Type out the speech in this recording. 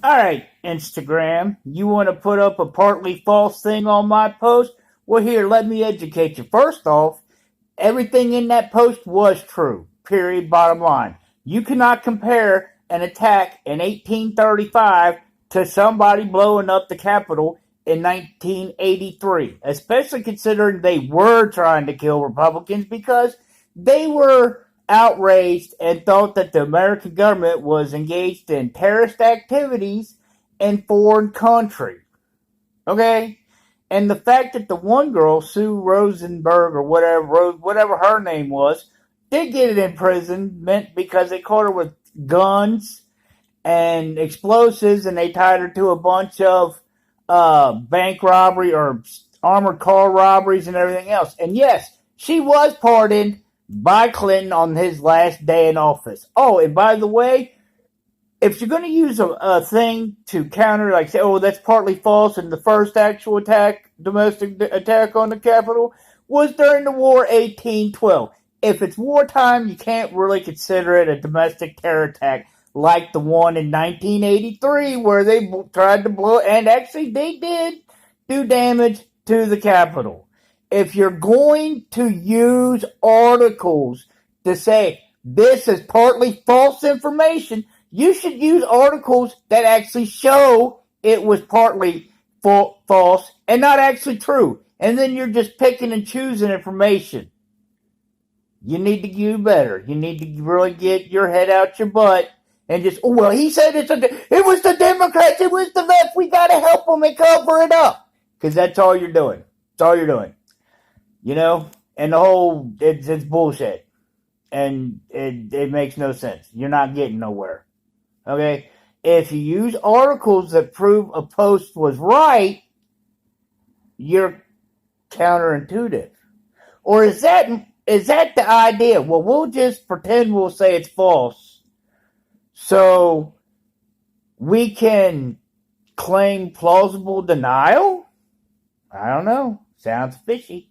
Alright, Instagram, you want to put up a partly false thing on my post? Well, here, let me educate you. First off, everything in that post was true. Period. Bottom line. You cannot compare an attack in 1835 to somebody blowing up the Capitol in 1983, especially considering they were trying to kill Republicans because they were outraged and thought that the American government was engaged in terrorist activities in foreign countries. Okay? And the fact that the one girl, Sue Rosenberg or whatever her name was, did get it in prison meant because they caught her with guns and explosives and they tied her to a bunch of bank robbery or armored car robberies and everything else. And yes, she was pardoned by Clinton on his last day in office. Oh, and by the way, if you're going to use a thing to counter, like say, oh, that's partly false, and the first actual domestic attack on the Capitol was during the War 1812. If it's wartime, you can't really consider it a domestic terror attack like the one in 1983 where they tried to blow, and actually they did do damage to the Capitol. If you're going to use articles to say this is partly false information, you should use articles that actually show it was partly false and not actually true. And then you're just picking and choosing information. You need to do better. You need to really get your head out your butt and just, oh, well, he said it was the Democrats, it was the left, we got to help them and cover it up. Because that's all you're doing. That's all you're doing. You know? And the whole, it's bullshit. And it makes no sense. You're not getting nowhere. Okay? If you use articles that prove a post was right, you're counterintuitive. Or is that the idea? Well, we'll just pretend we'll say it's false. So we can claim plausible denial? I don't know. Sounds fishy.